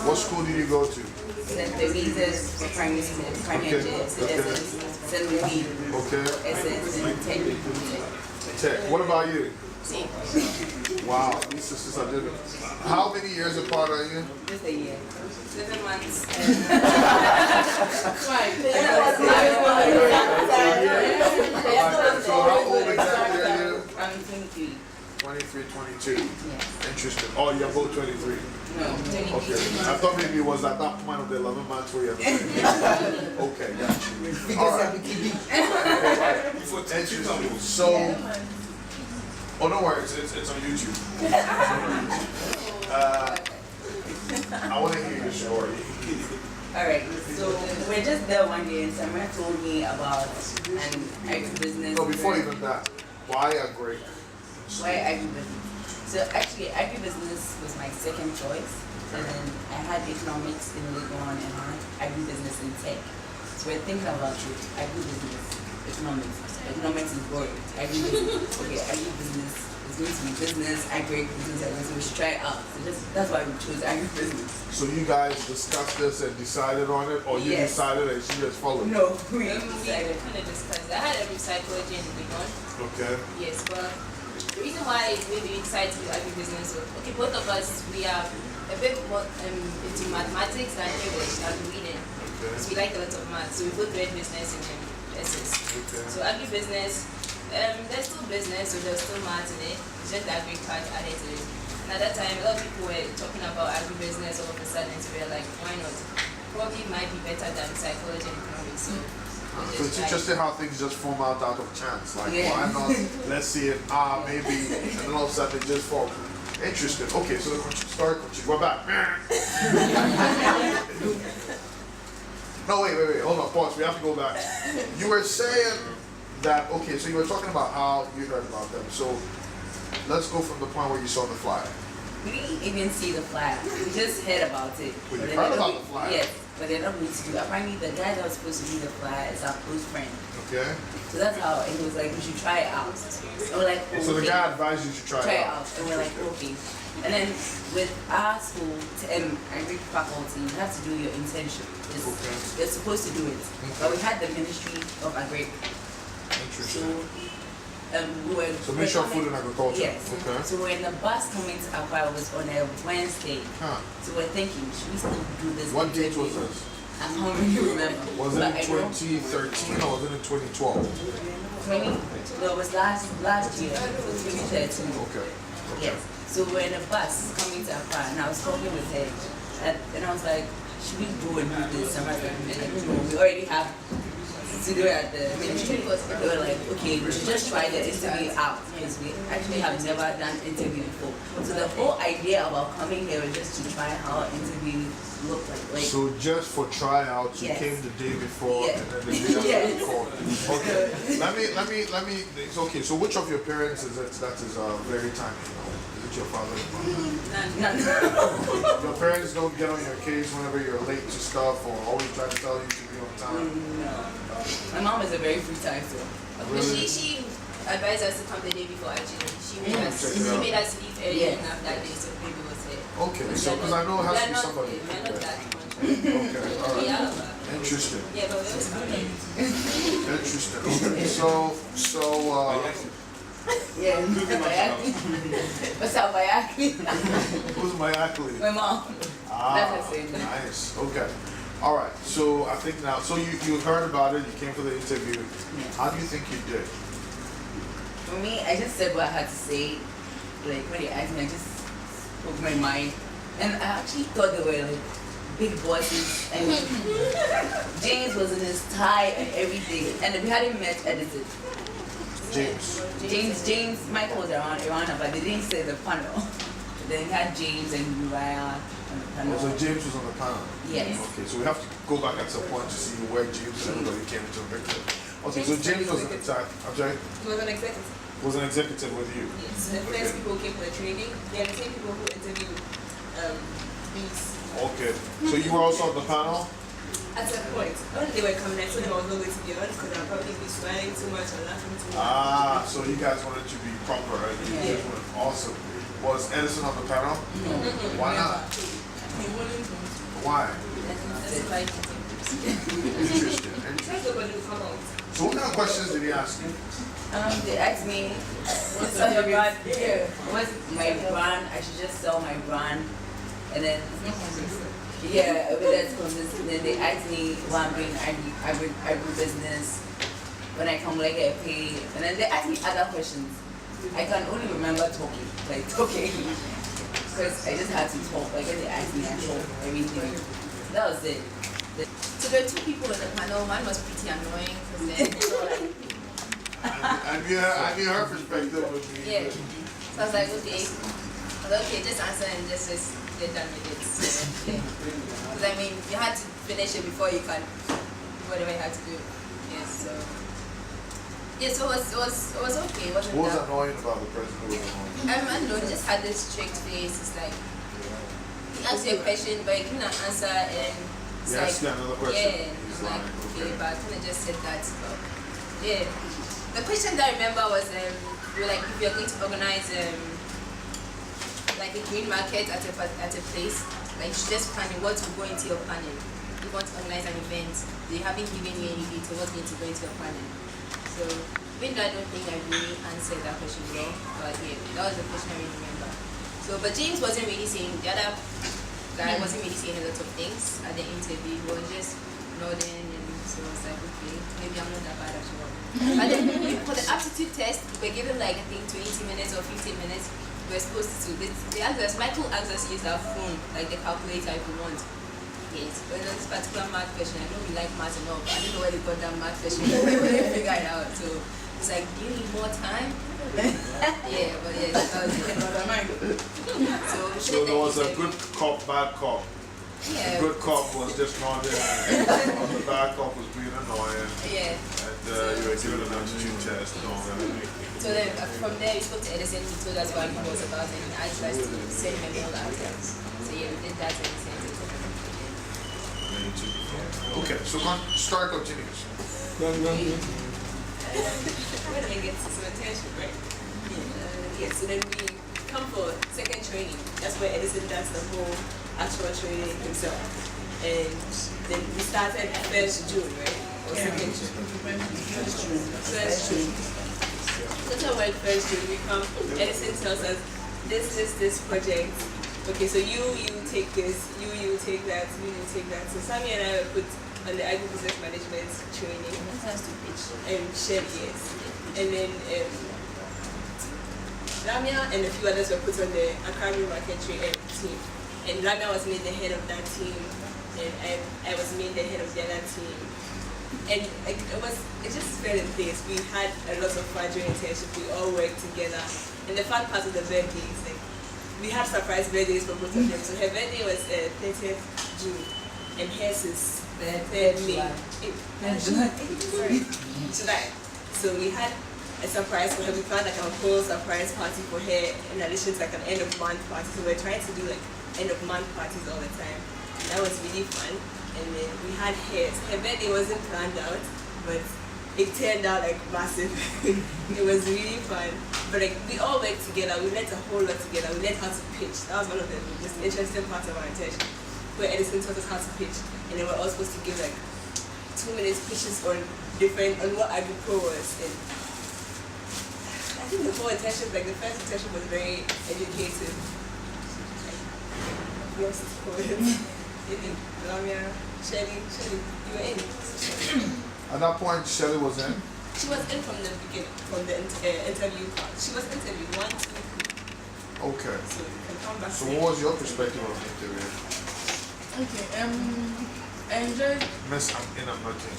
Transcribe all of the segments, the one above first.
What school did you go to? St. Teresa's primary school, primary St. Louis, SS, and Tech. Tech. What about you? Wow, these sisters are different. How many years apart are you? Just a year. 7 months. So how old exactly are you? I'm 23. 23, 22. Yeah. Interesting. Oh, you're both 23. No, 23. Okay. I thought maybe it was at that point of the 11 months where you have okay, got you. All right. Interesting. So, oh, no worries. It's on YouTube. I want to hear your story. Alright, so we're just there one day and Samara told me about an agribusiness. No, before even that, why a grape? Why agribusiness? So actually, agribusiness was my second choice. And then I had economics in Legon and I had agribusiness in tech. So we're thinking about it. Agribusiness, economics. Economics is boring. Agribusiness, okay, agribusiness is going to be business, agribusiness, so we should try it out. So that's why we chose agribusiness. So you guys discussed this and decided on it, or you decided and she just followed? No, we decided. Kind of discussed. I had every psychology in Legon. Okay. Yes, but the reason why we decided to do agribusiness, okay, both of us, we are a bit more into mathematics than English and reading. Okay. Because we like a lot of math, so we both read business in essays. Okay. So agribusiness, there's still business, so there's still math in it. It's just the agri part added to it. And at that time, a lot of people were talking about agribusiness all of a sudden, so we were like, why not? Probably might be better than psychology and economics. So it's interesting how things just form out of chance. Like, why not? Let's see it. Maybe. And then all of a sudden it just falls. Interesting. Okay, so the story continues. We're back. No, wait. Hold on, pause. We have to go back. You were saying that, okay, so you were talking about how you heard about them. So let's go from the point where you saw the flyer. We didn't even see the flyer. We just heard about it. Well, you heard about the flyer? Yes, but they're not going to do. Apparently, the guy that was supposed to be the flyer is our close friend. Okay. So that's how it was like, we should try it out. And we're like, okay. So the guy advised you to try it out. And we're like, okay. And then with our school, agri faculty, you have to do your internship. You're supposed to do it. But we had the Ministry of Agri. Interesting. So, Ministry of Food and Agriculture. Yes. Okay. So when the bus coming to Accra was on a Wednesday. So we're thinking, should we still do this? What date was this? I don't really remember. Was it in 2013 or was it in 2012? No, it was last year. It was 2013. Okay. Yes. So we're in a bus coming to Accra and I was talking with her and I was like, should we go and do this? And I was like, I don't know, we already have to do it at the ministry. They were like, okay, we should just try the interview out because we actually have never done interview before. So the whole idea about coming here was just to try how an interview looked like. So just for tryouts, you came the day before and then the day after called. Okay. Let me. It's okay. So which of your parents is it that is very timely? Is it your father or mother? Your parents don't get on your case whenever you're late to stuff or always try to tell you to be on time? No. My mom is a very free time, so. Really? She advised us to come the day before actually. She made us leave early enough that day so baby was here. Okay, so because I know it has to be somebody. We're not that much. Okay, all right. Yeah. Interesting. Yeah, but we always come late. Interesting. Okay. Yeah, what's up, my athlete? Who's my athlete? My mom. That's her saying. Nice. Okay. All right. So I think now. So you heard about it. You came for the interview. How do you think you did? For me, I just said what I had to say. Like when they asked me, I just spoke my mind, and I actually thought they were like big bosses. And James was in his tie and everything, and we hadn't met edited. James, Michael was around, but they didn't say the panel. Then we had James and Uriah on the panel. So James was on the panel? Yes. Okay, so we have to go back at some point to see where James and everybody came into the picture. Okay, so James was an executive. I'm sorry? He was an executive. Was an executive with you? Yes. The first people who came for the training, they are the same people who interviewed these. Okay, so you were also on the panel? At some point, when they were coming, I told them I was not going to be on because I'll probably be smiling too much or laughing too much. So you guys wanted to be proper, right? You guys were awesome. Was Edison on the panel? No. Why not? Why? That's like Interesting. So what kind of questions did he ask you? They asked me, what's your brand? What's my brand? I should just sell my brand. And then, yeah, but that's consistent. Then they asked me why I'm doing agribusiness. When I come, like, I pay. And then they asked me other questions. I can only remember talking. Because I just had to talk. Like, when they asked me, I talked everything. That was it. So there were two people in the panel. One was pretty annoying because then they were like, I knew her perspective would be. yeah. So I was like, okay, just answer and just get done with it. So, yeah. Because I mean, you had to finish it before you can do whatever you had to do. Yes. So yeah, so it was okay. It wasn't What was that. annoying about the president? I don't know. He just had this strict face. It's like he asked you a question, but you couldn't answer and. Yes, like, another question. Yeah, He's like, okay. but I could have just said that. But yeah, the question that I remember was we were like, if you're going to organize like a green market at a place, like you should just plan what will go into your panel. If you want to organize an event, they haven't given you any detail what's going to go into your panel. So even though I don't think I really answered that question well, but yeah, that was the question I really remember. So, but James wasn't really saying the other. I wasn't really saying a lot of things at the interview. He was just nodding, and so I was like, okay, maybe I'm not that bad after all. And then for the aptitude test, we were given like I think 20 minutes or 15 minutes. We were supposed to. They asked us, Michael asked us to use our phone, like the calculator if we want. Yes, but this particular math question, I know we like math and all, but I don't know where they got that math question. We couldn't figure it out. So it's like, do you need more time? Yeah, but yeah, that was it. So there was a good cop, bad cop. Yeah. The good cop was just nodding, and the bad cop was being annoying. Yeah. And you were given an aptitude test and all that. So then from there we spoke to Edison, he told us what it was about and he asked us to send him all our answers. So yeah, we did that and we sent it to him. Okay, so story continues. We're gonna get some attention, right? Yeah, so then we come for second training. That's where Edison does the whole actual training himself. And then we started 1st June, right? Or 2nd June? 1st June. So to work 1st June, we come, Edison tells us, this project. Okay, so you take this, you take that, you take that. So Sammy and I were put on the agribusiness management training. Shelly, yes. And then Ramya and a few others were put on the Akari market team. And Ramya was made the head of that team, and I was made the head of the other team. And it just fell in place. We had a lot of fun during internship. We all worked together. And the fun part of the birthday is like we had surprise birthdays for both of them. So her birthday was 30th June, and hers is 3rd May. July. So we had a surprise for her. We planned like a whole surprise party for her in addition to like an end of month party. So we're trying to do like end of month parties all the time. That was really fun. And then we had hers. Her birthday wasn't planned out, but it turned out like massive. It was really fun. But like we all worked together. We learned a whole lot together. We learned how to pitch. That was one of the most interesting parts of our internship, where Edison taught us how to pitch, and then we're all supposed to give like 2 minutes pitches on what AgriPro was. And I think the whole internship, like the first internship, was very educative. I've lost it. Lamia, Shelly, you were in. At that point, Shelly was in. She was in from the beginning, from the interview part. She was interviewed 1, 2, 3. Okay. So you can come back. So what was your perspective of the interview? Okay, I enjoyed. Miss, I'm in, I'm not in.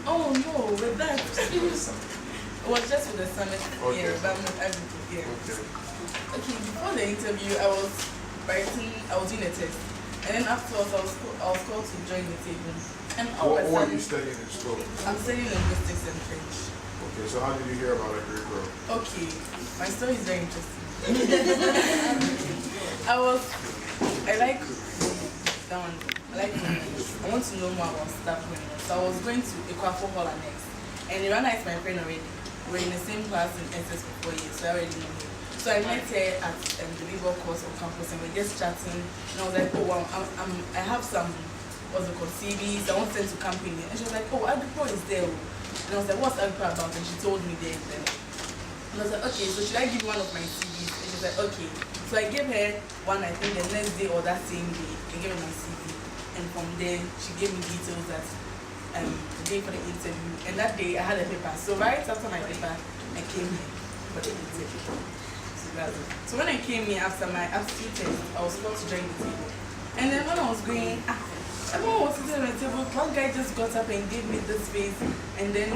Oh no, with that. It was just with the summit Okay. here, but I'm not able to hear. Okay. Okay, before the interview, I was doing a test. And then afterwards, I was called to join the table. And all What of a were you sudden, studying in school? I'm studying linguistics and French. Okay, so how did you hear about AgriPro? Okay, my story is very interesting. I like that one. I want to know more about stuff going on. So I was going to Equafo Hall next. And Irana is my friend already. We're in the same class in SS for 4 years, so I already know him. So So I met her at the labor course on campus, and we're just chatting. And I was like, oh wow, I have some what's it called CVs. I want to send to company. And she was like, oh, Agripro is there. And I was like, what's Agripro about? And she told me there. And I was like, okay, so should I give you one of my CVs? And she was like, okay. So I gave her one, I think the next day or that same day. I gave her my CV. And from there, she gave me details that the day for the interview. And that day, I had a paper. So right after my paper, I came here for the interview. So when I came here after my aptitude test, I was supposed to join the table. And then when I was going, everyone was sitting on the table. One guy just got up and gave me this face, and then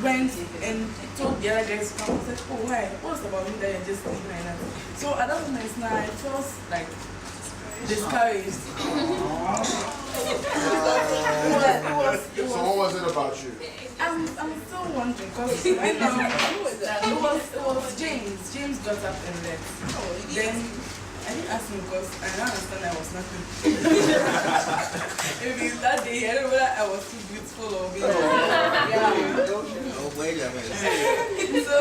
went and told the other guys to come. I said, oh, why? What's about me that you're just leaving like that? So at that moment, now I felt like discouraged. So what was it about you? I'm still wondering because it was James. James got up and left. Then I didn't ask him because I don't understand I was nothing. Maybe that day I don't know whether I was too beautiful or maybe. Wait a minute. So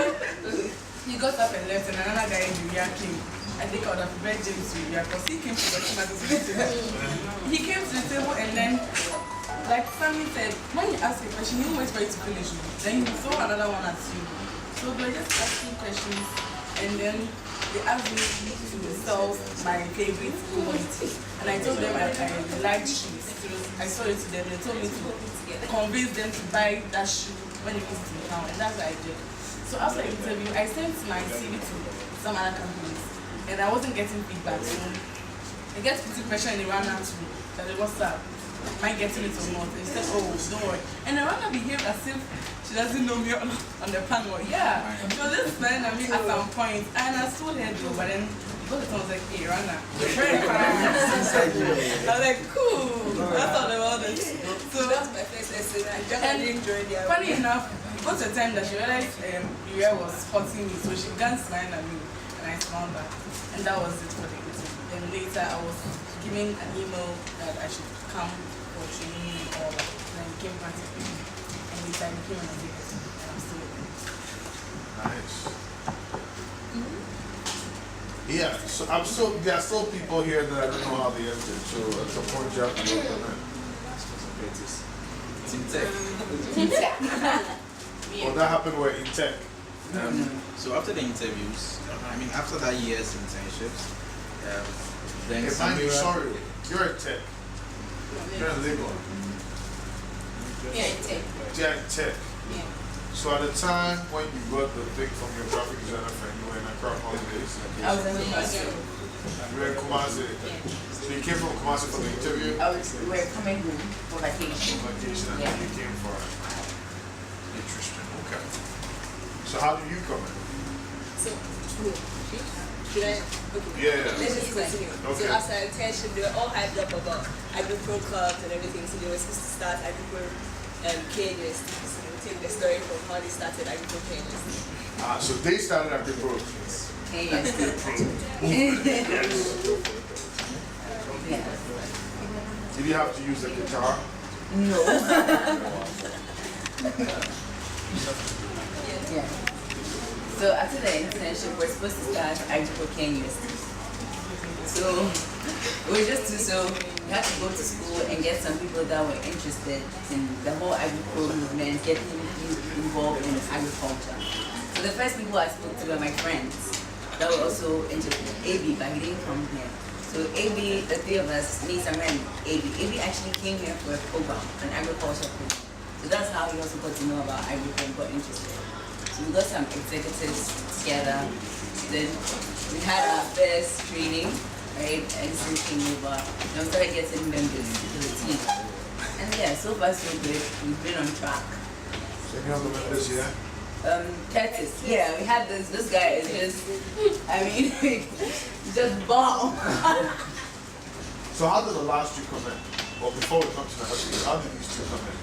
he got up and left, and another guy in the rear came. I think I would have prepared James to rear because he came to the table. He came to the table and then, like Sammy said, when you ask a question, you wait for it to finish. Then you throw another one at you. So they were just asking questions, and then they asked me to sell my favorite commodity. And I told them I liked shoes. I sold it to them. They told me to convince them to buy that shoe when it comes to town, and that's what I did. So after the interview, I sent my CV to some other companies, and I wasn't getting feedback. So I get to the pressure and they ran out to me. That it was up. Am I getting it or not? They said, oh, don't worry. And the runner behaved as if she doesn't know me on the panel. Yeah. She was just smiling at me at some point. And I told her though, but then because it was like, hey, runner. Very fine. I was like, cool. That's all about it. So That's my first lesson. I definitely enjoyed it. funny enough, it got to a time that she realized Uriah was spotting me, so she began smiling at me, and I smiled back. And that was it for the interview. Then later, I was given an email that I should come for training and all that. And I became participating. And later, I became an executive, and I'm still with them. Nice. Yeah, so there are still people here that I don't know how they entered, so at some point you have to look at that. Team Tech. Well, that happened where in tech. So after the interviews, I mean after that year's internships, then Hey, man, you're sorry, you're a tech. You're in labor. Yeah, it's it. Yeah, in tech. Yeah. So at the time when you got the thing from your graphic designer friend, you were in Accra holidays. I was in the bus. You were in Kumasi. So you came from Kumasi for the interview? We were coming home for vacation. On vacation, and then you came for it. Interesting. Okay. So how did you come in? So, should I? Okay. Yeah. Let's just continue. Okay. So after internship, they were all hyped up about Agripro clubs and everything. So they were supposed to start Agripro KNS. So they would take the story from how they started Agripro KNS. So they started at the group. Yes. Did you have to use the guitar? No. Yeah. So after the internship, we're supposed to start Agripro University. So we were just we had to go to school and get some people that were interested in the whole Agripro movement, getting involved in agriculture. So the first people I spoke to were my friends that were also interested in AB, but he didn't come here. So AB, the three of us, me, Samra, and AB. AB actually came here for a program, an agriculture program. So that's how he also got to know about agriculture and got interested. So we got some executives together. Then we had our first training, right? And so came over. Then we started getting members to the team. And yeah, so far so good. We've been on track. Any other members here? Curtis, yeah, we had this guy is just, I mean, just bomb. So how did the last two come in? Well, before we come to the hospital, how did these two come in?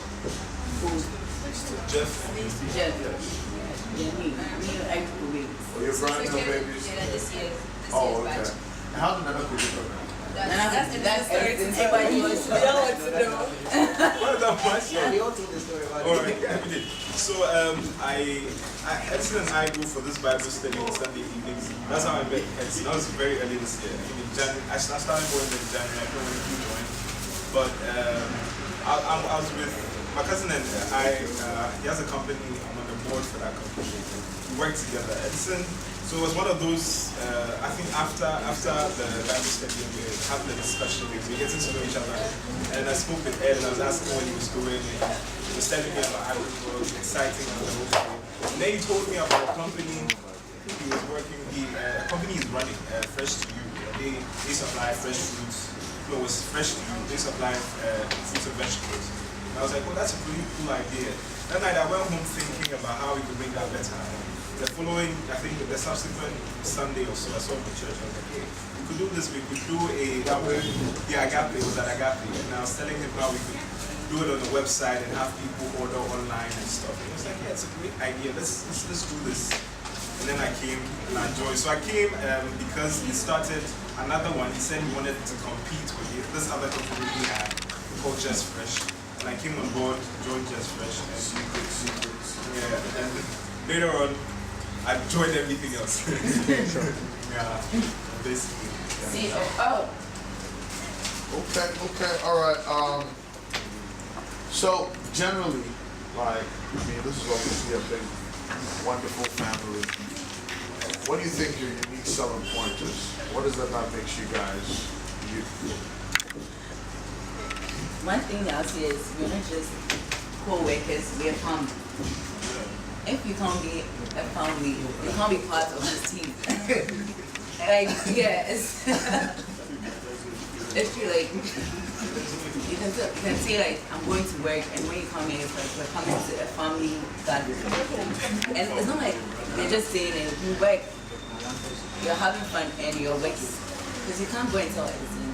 Jeff? Jeff. Yeah, me, I grew babies. Oh, you're brand new babies? Yeah, this year. Oh, okay. And how did Nana Kudu come in? That's everything. Everybody wants to We all want to know. What is that question? We all told the story about All it. right, we did. So Edison and I go for this Bible study on Sunday evenings. That's how I met Edison. That was very early this year. I think in January. I started going in January. I don't know if you joined, but I was with my cousin and I. He has a company. I'm on the board for that company. We work together. Edison. So it was one of those. I think after the Bible study, we had the discussion. We getting to know each other, and I spoke with Ed and I was asking what he was doing. And he was telling me about how it was exciting and the whole thing. And then he told me about a company he was working. A company he's running, Fresh to You. They supply fresh fruits. No, it was Fresh to You. They supply fruits and vegetables. And I was like, oh, that's a really cool idea. That night I went home thinking about how we could make that better. The following, I think the subsequent Sunday or so, I saw the church. I was like, hey, we could do this. We could do Agape. It was at Agape. And I was telling him how we could do it on the website and have people order online and stuff. And he was like, yeah, it's a great idea. Let's do this. And then I came and I joined. So I came because he started another one. He said he wanted to compete with this other company we had called Just Fresh. And I came on board, joined Just Fresh. Secrets. Yeah. And later on, I joined everything else. Yeah, basically. Yeah. Okay, alright. So generally, like, I mean, this is obviously a big, wonderful family. What do you think your unique selling point is? What is it that makes you guys you? One thing I'll say is we're not just co-workers, we're family. If you can't be a family, you can't be part of this team. Like, yeah, it's true, like, you can say like, I'm going to work, and when you come here, it's like, we're coming to a family gathering. And it's not like they're just saying it, you work, you're having fun, and you're working. Because you can't go and tell Edison,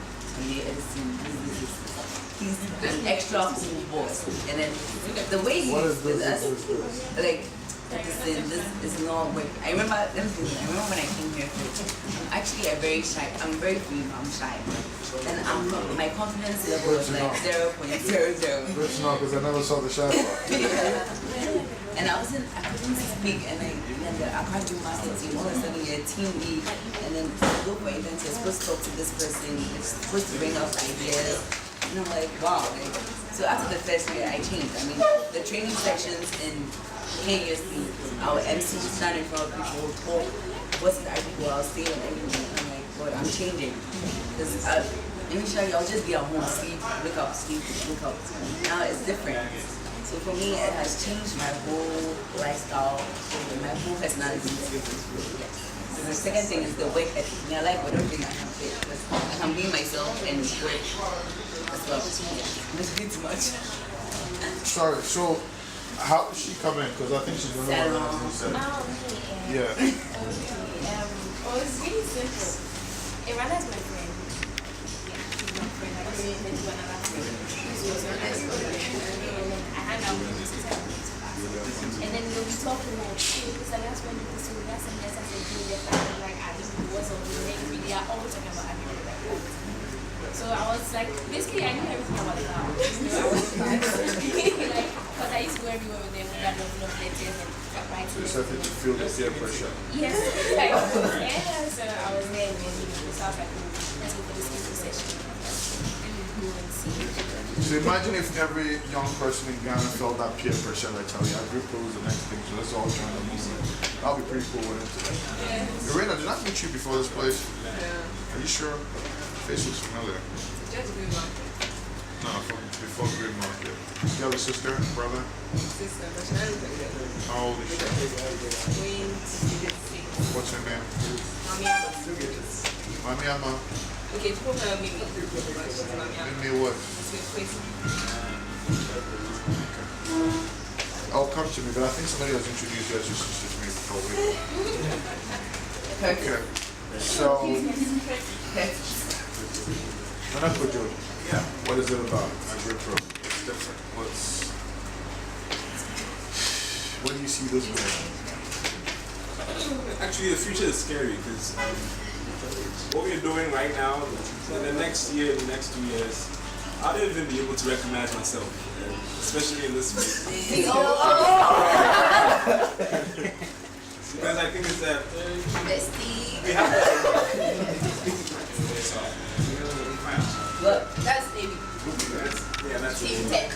he's an extra cool boss. And then the way he is with us, like, Edison, this is not work. I remember when I came here, I'm actually I'm very free, I'm shy. And my confidence level was like 0.00. It's not because I never saw the shy part. Yeah. And I couldn't speak, and I can't do marketing. All of a sudden, you're a team lead, and then you go for events, you're supposed to talk to this person, you're supposed to bring up ideas. And I'm like, wow. So after the first year, I changed. I mean, the training sections in KUSD, our MC stand in front of people, talk, what's the article, I'll stay on everything. I'm like, boy, I'm changing. Because initially, I'll just be at home, sleep, wake up, Now it's different. So for me, it has changed my whole lifestyle, my whole personality. Yes. So the second thing is the work ethic. I like whatever I can fit. I can be myself and work as well. Yeah. It's a bit too much. Sorry, so how did she come in? Because I think she's the only one that said. Yeah. Well, it's really simple. Irana's my friend. Yeah, she's my friend. I really met another friend. She was my best friend. I hang out with her. And then we'll be talking like, hey, this and that's when you do this, and that's and that's. I said, do that. Like, I just was on the next video. I always talking about everything like that. So I was like, basically, I knew everything about it now. I was like, because I used to go everywhere with them when I don't know letters and writing. So you started to feel the peer pressure. Yes, like, yeah, so I was there and so I was like, let's go for this intro session. So imagine if every young person in Ghana felt that peer pressure, like, Charlie, our group was the next thing, so let's all join the movement. That would be pretty cool, wouldn't it? Yes. Irena, did I meet you before this place? Yeah. Are you sure? Face looks familiar. Just Green Market. No, from before Green Market. You have a sister, brother? Sister, but she doesn't look like that. How old is she? 26. What's her name? Mami Mami Ama. Okay, people tell me, but she's Mami Mimi what? I'll come to me, but I think somebody has introduced you as your sister to me before we. Okay. So, Nana Kojo, Yeah. what is it about? My grip room. It's different. What do you see this way? Actually, the future is scary because what we're doing right now, in the next year, the next 2 years, I don't even be able to recognize myself, especially in this space. Because I think it's that we have Look, that's baby. yeah, that's Team it. tech.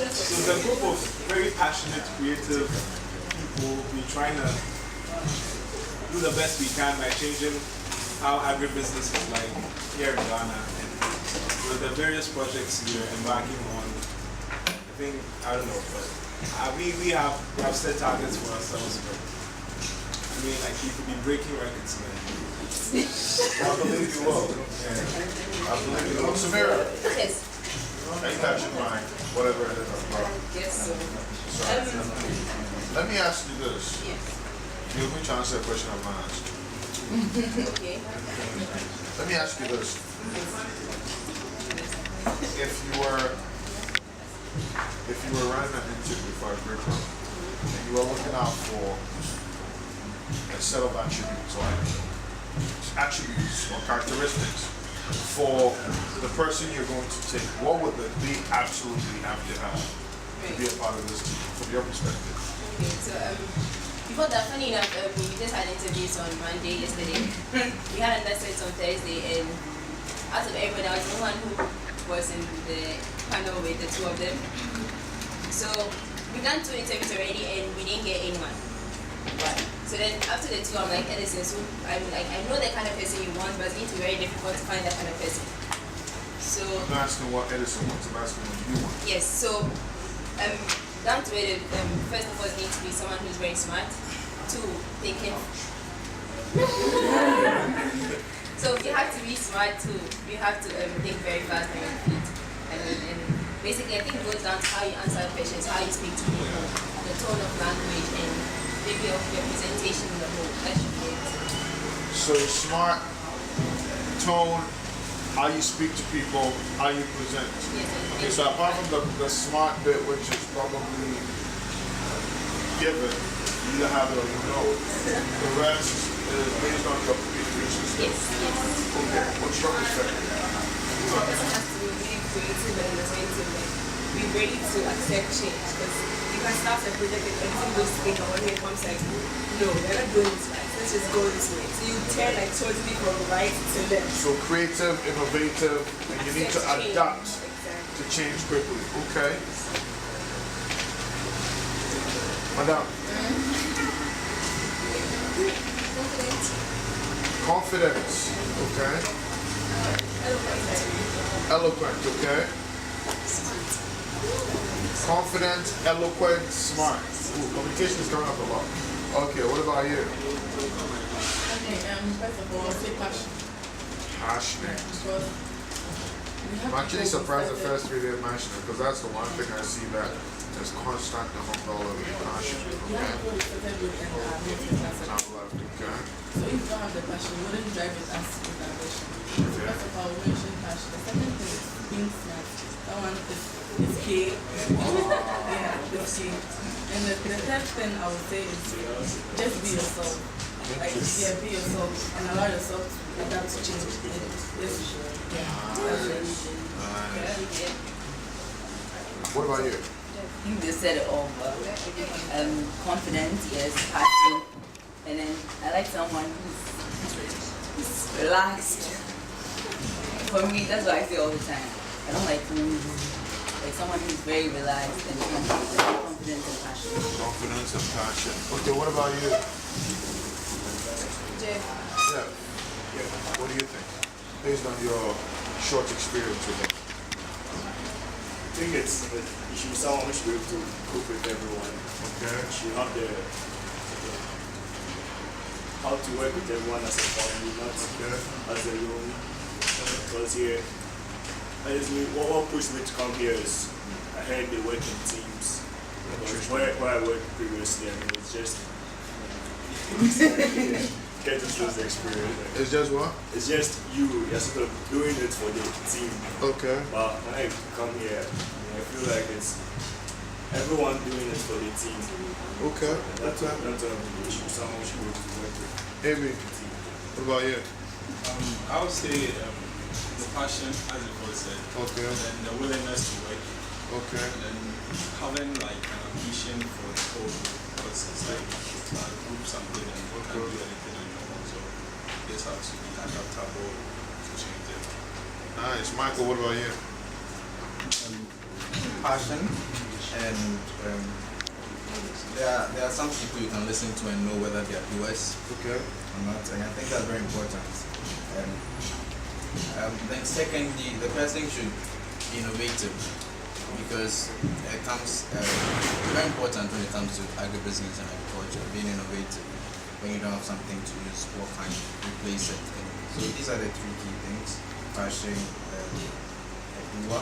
So the group of very passionate, creative people, we're trying to do the best we can by changing how agribusiness is like here in Ghana. And with the various projects we're embarking on, I think, I don't know, but we have set targets for ourselves, but I mean, like, you could be breaking records, man. I believe you will. Yeah. I believe you will. Samira, Yes. are you catching my whatever it is? Yes, so. Let me ask you this. Yes. Give me a chance to answer a question I'm gonna ask. Okay. Let me ask you this. If you were running an interview for a great company and you were looking out for a set of attributes or characteristics for the person you're going to take, what would they absolutely have to have to be a part of this team from your perspective? Okay, so before that, funny enough, we just had interviews on Monday yesterday. We had another set on Thursday, and out of everybody, I was the one who was in the panel with the two of them. So we've done 2 interviews already, and we didn't get anyone. But so then after the 2, I'm like, Edison, so I'm like, I know the kind of person you want, but it's going to be very difficult to find that kind of person. So I'm not asking what Edison wants, I'm asking what you want. yes, so down to it, first of all, it needs to be someone who's very smart. 2, thinking. So you have to be smart too. You have to think very fast on your feet. And basically, I think it goes down to how you answer questions, how you speak to people, the tone of language, and maybe of your presentation in the whole. That should be it. So smart, tone, how you speak to people, how you present. Yes, Okay, so apart from the smart bit, which is probably given, you either have it or you know, the rest is based on your communication skills. yes, yes. Okay, what's your perspective? So a person has to be really creative and innovative, like be ready to accept change. Because you can start a project and everything goes to think, and one day it comes like, no, we're not doing this right. Let's just go this way. So you turn like totally from right to left. So creative, innovative, and you need to Accept change. adapt Exactly. to change quickly. Okay. Madam. Confidence. Okay. Eloquent. Okay. Confident, eloquent, smart. Ooh, communication is coming up a lot. Okay, what about you? Okay, first of all, say passion. Passionate. Because we have I'm actually people surprised the who first 3 days passionate because that's the one thing I see that is constant among all of you. Passionate. we have Okay. people who started with and are making us. Top left. Okay. So if you don't have the passion, you wouldn't drive with us with our passion. So first of all, we mentioned passion. The second thing is being smart. That one is key. Yeah, it's key. And the third thing I would say is just be yourself. Like, yeah, be yourself and allow yourself to adapt to change. That's it. What about you? You just said it all, but confident, yes, passion, and then I like someone who's relaxed. For me, that's what I say all the time. I don't like someone who's very relaxed and confident and passionate. Confidence and passion. Okay, what about you? Jeff. Yeah. What do you think? Based on your short experience with it. I think you should be someone who should be able to cope with everyone. Okay. You should have how to work with everyone as a family, not as a room. Because here, what pushed me to come here is I heard they work in teams. Because where I worked previously, and it's just get to lose the experience. It's just what? It's just you're sort of doing it for the team. Okay. But when I come here, I feel like it's everyone doing it for the team. Okay. That's someone should be able to work with. Amy, The team. what about you? I would say the passion, as it was said, Okay. and then the willingness to work, Okay. and then having like an ambition for the whole group, because it's like a group something and you can't do anything on your own, so you just have to be adaptable to change it. Nice. Michael, what about you? Passion, and there are some people you can listen to and know whether they are doers Okay. or not, and I think that's very important. Then secondly, the person should be innovative, because it comes very important when it comes to agribusiness and agriculture, being innovative. When you don't have something to use, what can you replace it in? So these are the three key things: passion, a doer,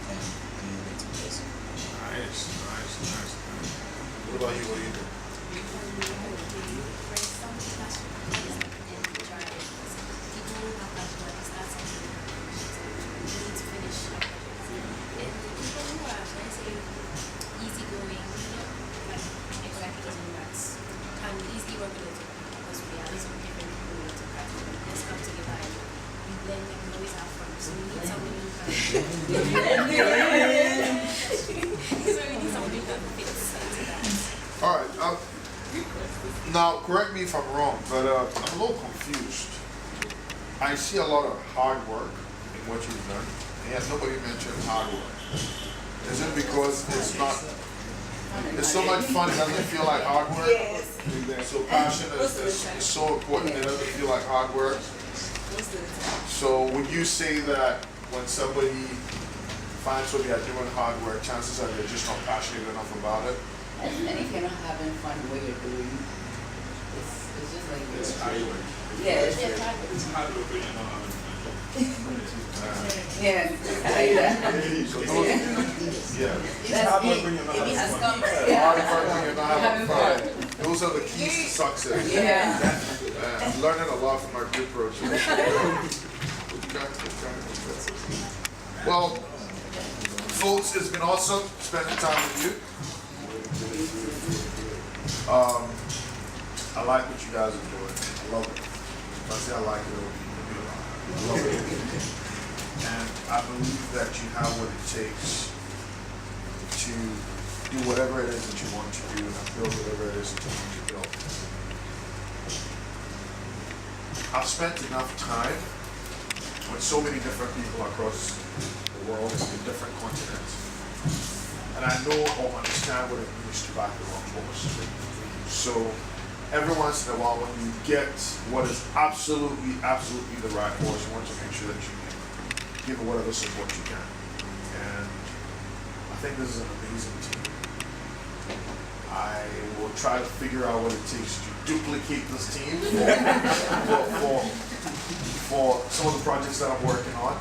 and an innovative person. Nice. What about you? What do you do? All right. Now, correct me if I'm wrong, but I'm a little confused. I see a lot of hard work in what you've done, and yet nobody mentioned hard work. Is it because it's not? It's so much fun, it doesn't feel like hard work? Yes. So passion is so important, it doesn't feel like hard work. So would you say that when somebody finds what they are doing hard work, chances are they're just not passionate enough about it? And if you're not having fun what you're doing, it's just like It's hard work. yeah, it's just hard. It's hard work when you're not having fun. Yeah, So those, yeah. It's hard work when you're not having fun. Hard work when you're not having fun. Those are the keys to success. Yeah. I'm learning a lot from our group project. Well, folks, it's been awesome spending time with you. I like what you guys are doing. I love it. If I say I like it, it'll be a lot. I love it. And I believe that you have what it takes to do whatever it is that you want to do and build whatever it is that you want to build. I've spent enough time with so many different people across the world in different continents. And I know or understand what it means to back the wrong horse. So every once in a while when you get what is absolutely the right horse, you want to make sure that you give it whatever support you can. And I think this is an amazing team. I will try to figure out what it takes to duplicate this team for some of the projects that I'm working on.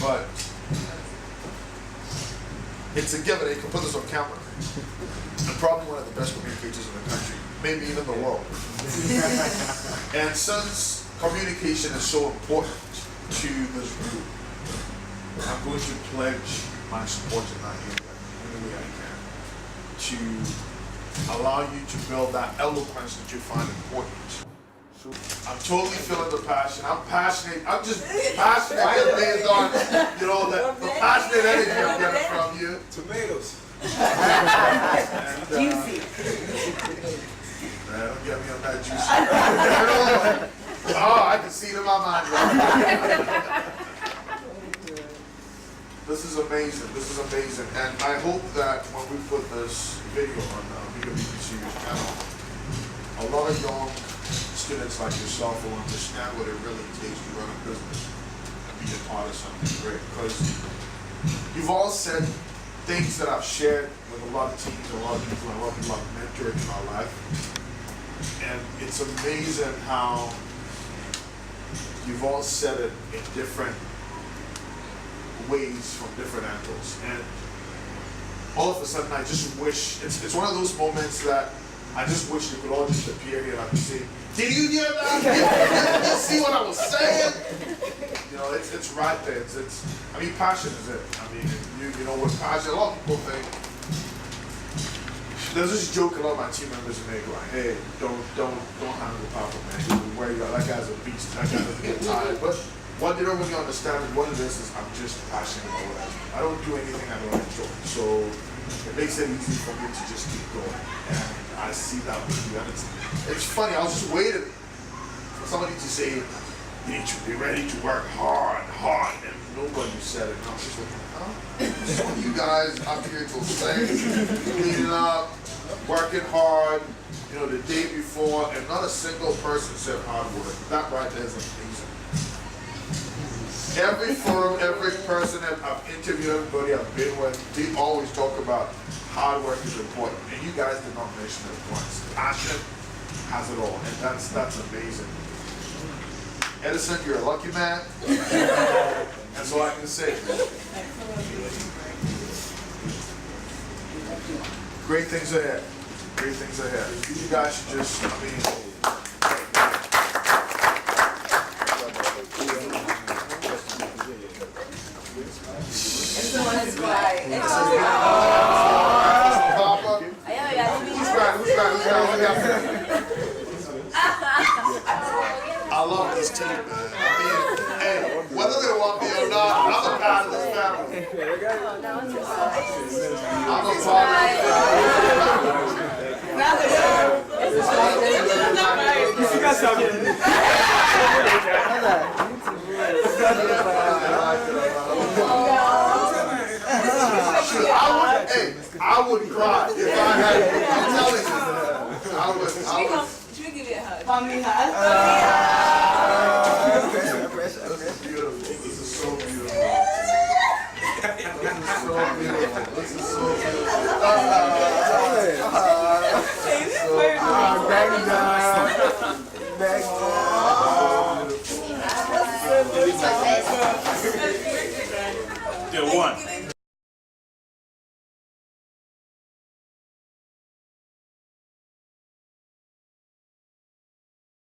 But it's a given. You can put this on camera. I'm probably one of the best communicators in the country, maybe even the world. And since communication is so important to this group, I'm going to pledge my support in that area in any way I can to allow you to build that eloquence that you find important. So I'm totally feeling the passion. I'm passionate. I'm just passionate based on, the passionate energy I'm getting from you. Tomatoes. And, Juicy. don't get me on that juicy. Oh, I can see it in my mind right now. This is amazing. This is amazing. And I hope that when we put this video on BWP channel, a lot of young students like yourself will understand what it really takes to run a business and be a part of something great. Because you've all said things that I've shared with a lot of teams, a lot of people, and a lot of people I've mentored in my life. And it's amazing how you've all said it in different ways from different angles. And all of a sudden I just wish, it's one of those moments that I just wish you could all just appear here and I could say, did you hear that? Did you see what I was saying? It's right there. Passion is it. With passion, a lot of people think, there's this joke a lot of my team members make, like, hey, don't handle Papa, man. Where you are, that guy's a beast. That guy doesn't get tired. But what they don't really understand is what it is I'm just passionate about what I do. I don't do anything I don't enjoy. So it makes it easy for me to just keep going. And I see that with you. And it's funny, I was just waiting for somebody to say, you need to be ready to work hard, and nobody said it. And I was just like, huh? So you guys up here till 6, cleaning up, working hard, you know, the day before, and not a single person said hard work. That right there is amazing. Every firm, every person that I've interviewed, everybody I've been with, they always talk about hard work is important. And you guys did not mention it once. Passion has it all, and that's amazing. Edison, you're a lucky man. That's all I can say. Great things ahead. Great things ahead. You guys should just, I mean, Everyone is quiet. Papa, who's crying? I love this team, man. I mean, hey, whether they want me or not, I'm a part of this family. I'm a part of this I would cry if I had, I'm telling you, I would. Should we give you a hug? Mommy has. This is beautiful. This is so beautiful. This is so beautiful. The one.